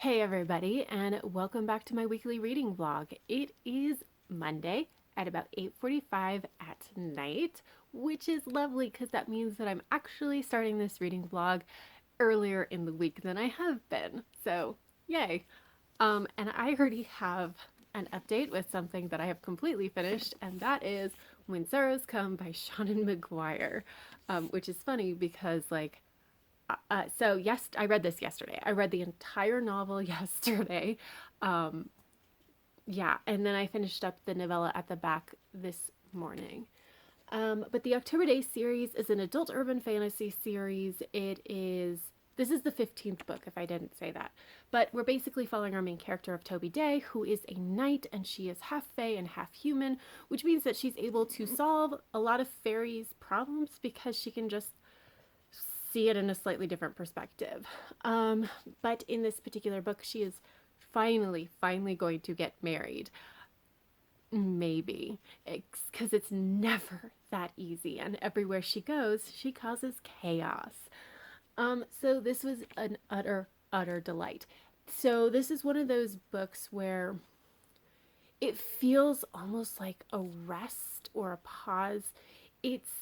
Hey everybody, and welcome back to my weekly reading vlog. It is Monday at about 8:45 at night, which is lovely because that means that I'm actually starting this reading vlog earlier in the week than I have been. So, yay. And I already have an update with something that I have completely finished, and that is When Sorrows Come by Seanan McGuire, which is funny because so yes, I read this yesterday. I read the entire novel yesterday. Um, yeah, and then I finished up the novella at the back this morning. But the October Days series is an adult urban fantasy series. This is the 15th book, if I didn't say that. But we're basically following our main character of Toby Day, who is a knight, and she is half fae and half human, which means that she's able to solve a lot of fairies' problems because she can just see it in a slightly different perspective. But in this particular book, she is finally going to get married. Maybe. Because it's never that easy. And everywhere she goes, she causes chaos. So this was an utter delight. So this is one of those books where it feels almost like a rest or a pause. It's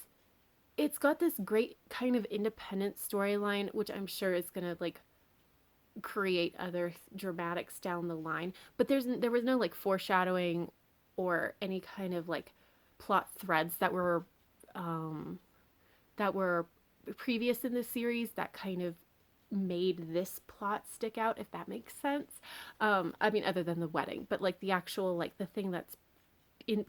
it's got this great kind of independent storyline, which I'm sure is gonna like create other dramatics down the line. But there was no like foreshadowing or any kind of like plot threads um, that were previous in the series that kind of made this plot stick out, if that makes sense. I mean, other than the wedding, but like the actual like the thing that's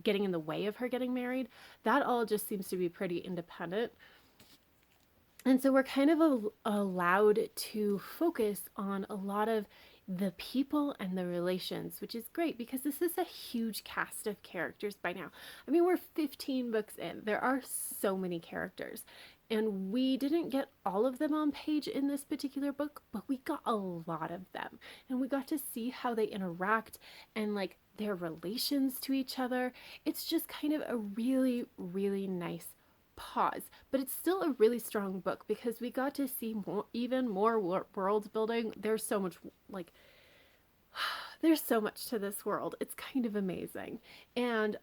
getting in the way of her getting married, that all just seems to be pretty independent. And so we're kind of allowed to focus on a lot of the people and the relations, which is great because this is a huge cast of characters by now. I mean, we're 15 books in. There are so many characters. And we didn't get all of them on page in this particular book, but we got a lot of them. And we got to see how they interact and like their relations to each other. It's just kind of a really nice pause, but it's still a really strong book because we got to see even more world building. Like there's so much to this world. It's kind of amazing. And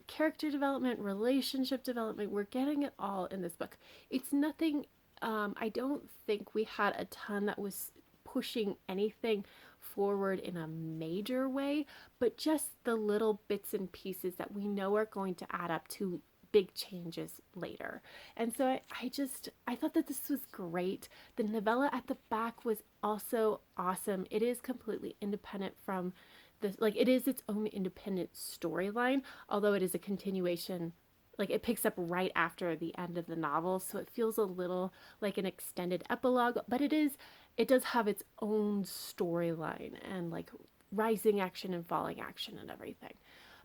character development, relationship development, we're getting it all in this book. It's nothing, I don't think we had a ton that was pushing anything forward in a major way, but just the little bits and pieces that we know are going to add up to big changes later. And so I thought that this was great. The novella at the back was also awesome. It is completely independent from this, like it is its own independent storyline, although it is a continuation. Like it picks up right after the end of the novel, so it feels a little like an extended epilogue, but it does have its own storyline and like rising action and falling action and everything.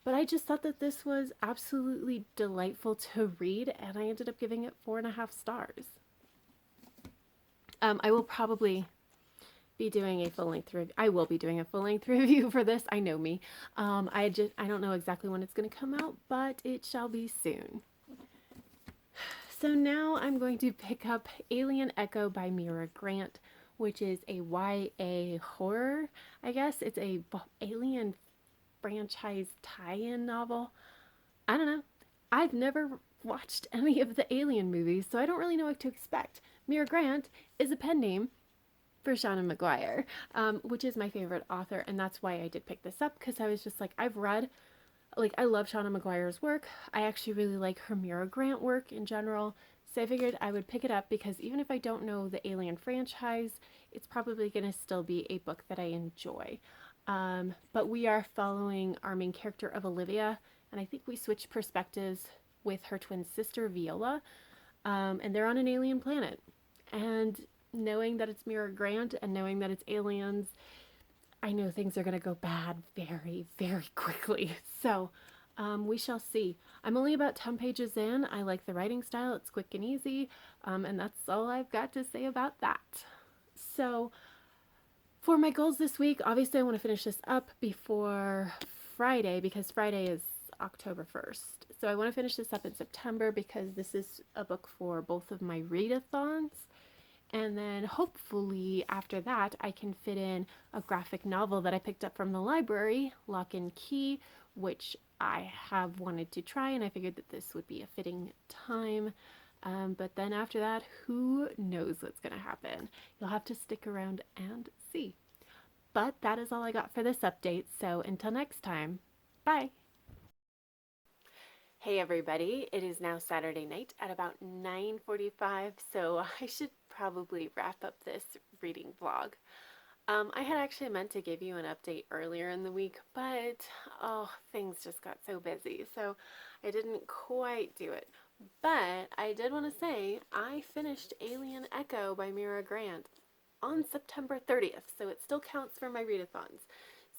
But I just thought that this was absolutely delightful to read, and I ended up giving it 4.5 stars. I will probably be doing a full length review. I will be doing a full length review for this. I know me. I don't know exactly when it's going to come out, but it shall be soon. So now I'm going to pick up Alien Echo by Mira Grant, which is a YA horror. I guess it's a alien franchise tie-in novel. I don't know. I've never watched any of the Alien movies, so I don't really know what to expect. Mira Grant is a pen name for Seanan McGuire, which is my favorite author, and that's why I did pick this up, because I was just like, I love Seanan McGuire's work. I actually really like her Mira Grant work in general, so I figured I would pick it up because even if I don't know the Alien franchise, it's probably going to still be a book that I enjoy. But we are following our main character of Olivia, and I think we switch perspectives with her twin sister Viola, and they're on an alien planet. And knowing that it's Mira Grant and knowing that it's aliens, I know things are going to go bad very quickly. So we shall see. I'm only about 10 pages in. I like the writing style, it's quick and easy, and that's all I've got to say about that. So, for my goals this week, obviously I want to finish this up before Friday because Friday is October 1st. So I want to finish this up in September because this is a book for both of my readathons. And then hopefully after that, I can fit in a graphic novel that I picked up from the library, Lock and Key, which I have wanted to try, and I figured that this would be a fitting time. But then after that, who knows what's going to happen? You'll have to stick around and see. But that is all I got for this update, so until next time, bye! Hey everybody, it is now Saturday night at about 9:45, so I should probably wrap up this reading vlog. I had actually meant to give you an update earlier in the week, but oh, things just got so busy, so I didn't quite do it. But I did want to say I finished Alien Echo by Mira Grant on September 30th, so it still counts for my readathons.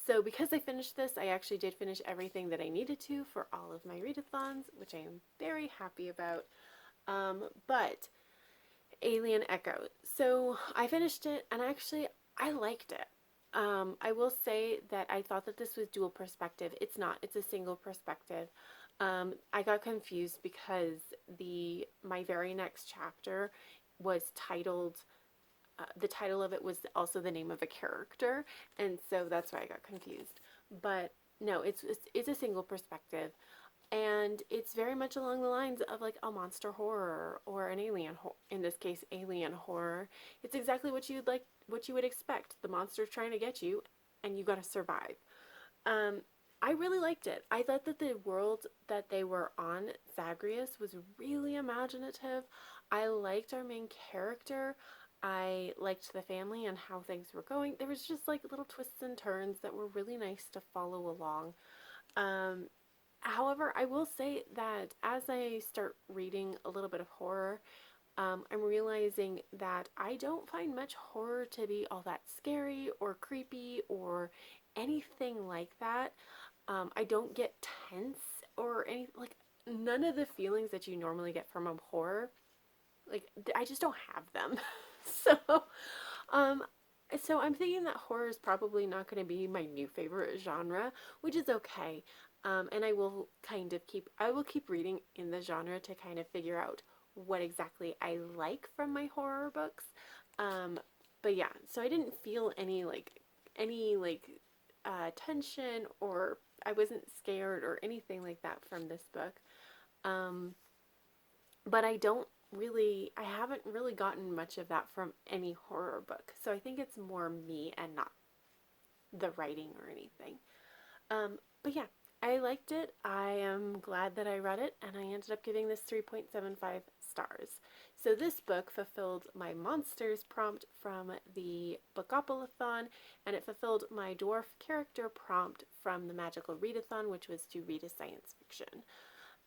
So because I finished this, I actually did finish everything that I needed to for all of my readathons, which I am very happy about. But Alien Echo. So I finished it, and actually I liked it. I will say that I thought that this was dual perspective. It's not. It's a single perspective. I got confused because my very next chapter was titled the title of it was also the name of a character, and so that's why I got confused. But no, it's a single perspective, and it's very much along the lines of like a monster horror or an in this case, alien horror. It's exactly what what you would expect. The monster's trying to get you, and you got to survive. Um, I really liked it. I thought that the world that they were on, Zagreus, was really imaginative. I liked our main character. I liked the family and how things were going. There was just like little twists and turns that were really nice to follow along. Um, However, I will say that as I start reading a little bit of horror, I'm realizing that I don't find much horror to be all that scary or creepy or anything like that. I don't get tense or any like none of the feelings that you normally get from a horror. Like I just don't have them. so, um, so I'm thinking that horror is probably not going to be my new favorite genre, which is okay. And I will keep reading in the genre to kind of figure out what exactly I like from my horror books. Um, but yeah, so I didn't feel any tension, or I wasn't scared or anything like that from this book. Um, but I haven't really gotten much of that from any horror book. So I think it's more me and not the writing or anything. But yeah, I liked it. I am glad that I read it, and I ended up giving this 3.75 stars. So this book fulfilled my monsters prompt from the Bookopolython, and it fulfilled my dwarf character prompt from the Magical Readathon, which was to read a science fiction.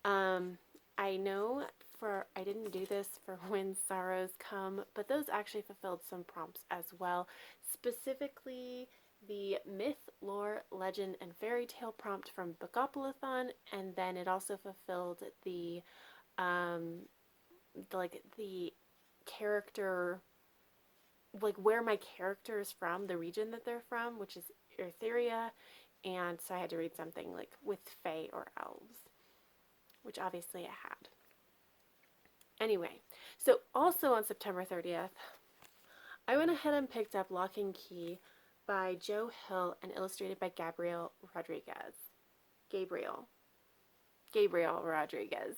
Um, I know I didn't do this for When Sorrows Come, but those actually fulfilled some prompts as well. Specifically, the myth, lore, legend, and fairy tale prompt from Bookopolython, and then it also fulfilled um, the character, like where my character is from, the region that they're from, which is Etheria, and so I had to read something like with fae or elves, which obviously I had. Anyway, so also on September 30th, I went ahead and picked up Lock and Key by Joe Hill and illustrated by Gabriel Rodriguez. Gabriel. Gabriel Rodriguez.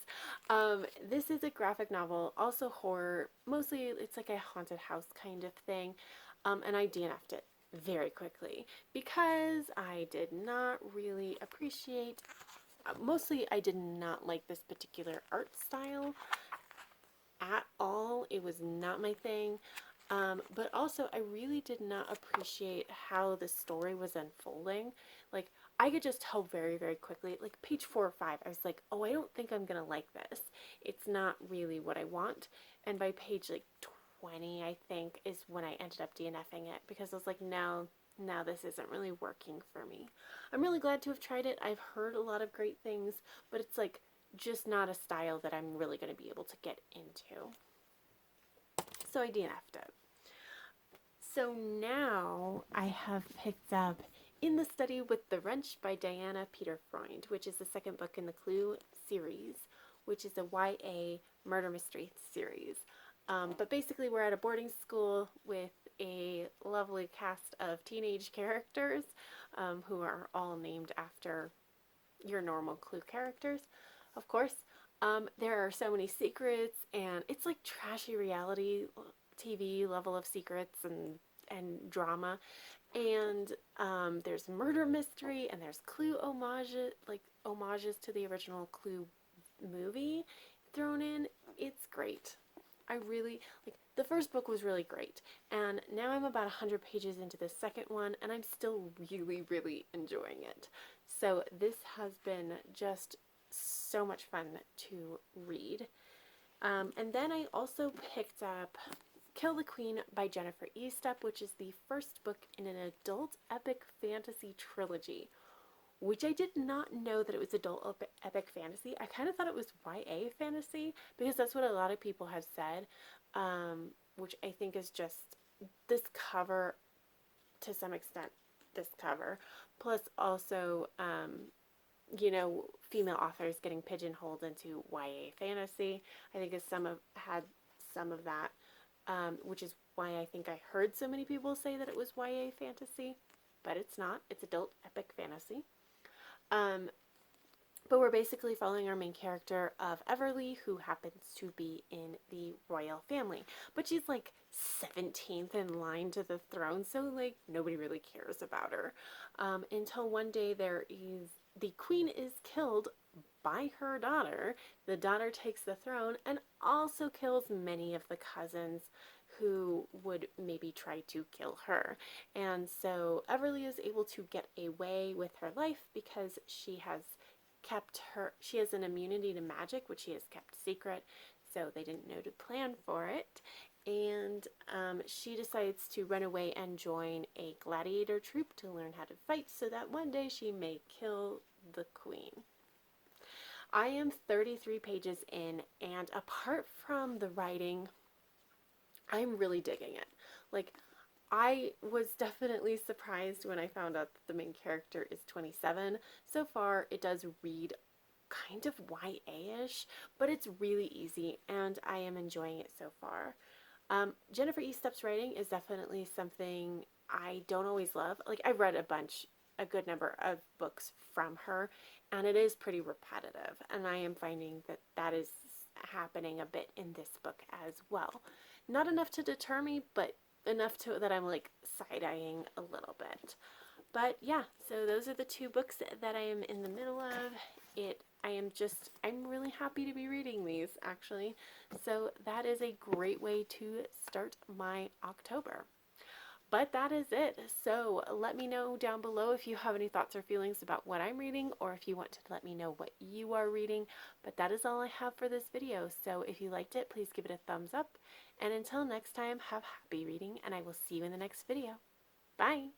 This is a graphic novel, also horror. Mostly it's like a haunted house kind of thing. And I DNF'd it very quickly because I did not really appreciate, mostly I did not like this particular art style at all. It was not my thing. But also, I really did not appreciate how the story was unfolding. Like, I could just tell very, very quickly, like page 4 or 5, I was like, oh, I don't think I'm gonna like this. It's not really what I want. And by page like 20, I think, is when I ended up DNFing it because I was like, no, now this isn't really working for me. I'm really glad to have tried it. I've heard a lot of great things, but it's like just not a style that I'm really going to be able to get into. So I DNF'd it. So now I have picked up In the Study with the Wrench by Diana Peter Freund, which is the second book in the Clue series, which is a YA murder mystery series. But basically, we're at a boarding school with a lovely cast of teenage characters who are all named after your normal Clue characters, of course. There are so many secrets, and it's like trashy reality TV level of secrets and drama. And there's murder mystery, and there's Clue homages to the original Clue movie thrown in. It's great. I really like the first book was really great, and now I'm about 100 pages into the second one, and I'm still really, really enjoying it. So this has been just so much fun to read. And then I also picked up Kill the Queen by Jennifer Estep, which is the first book in an adult epic fantasy trilogy, which I did not know that it was adult epic fantasy. I kind of thought it was YA fantasy because that's what a lot of people have said, which I think is just this cover to some extent. This cover, plus also, female authors getting pigeonholed into YA fantasy. I think as some have had some of that, which is why I think I heard so many people say that it was YA fantasy, but it's not. It's adult epic fantasy. Um, but we're basically following our main character of Everly, who happens to be in the royal family. But she's like 17th in line to the throne, so like nobody really cares about her. Until one day the queen is killed by her daughter. The daughter takes the throne and also kills many of the cousins who would maybe try to kill her. And so Everly is able to get away with her life because she has an immunity to magic, which she has kept secret, so they didn't know to plan for it. And she decides to run away and join a gladiator troupe to learn how to fight so that one day she may kill the queen. I am 33 pages in, and apart from the writing, I'm really digging it. Like, I was definitely surprised when I found out that the main character is 27. So far, it does read kind of YA-ish, but it's really easy, and I am enjoying it so far. Jennifer Estep's writing is definitely something I don't always love. Like, I've read a good number of books from her, and it is pretty repetitive, and I am finding that that is happening a bit in this book as well. Not enough to deter me, but enough to that I'm like side-eyeing a little bit. But yeah, so those are the two books that I am in the middle of. I'm really happy to be reading these actually. So that is a great way to start my October. But that is it. So let me know down below if you have any thoughts or feelings about what I'm reading, or if you want to let me know what you are reading. But that is all I have for this video. So if you liked it, please give it a thumbs up. And until next time, have happy reading, and I will see you in the next video. Bye!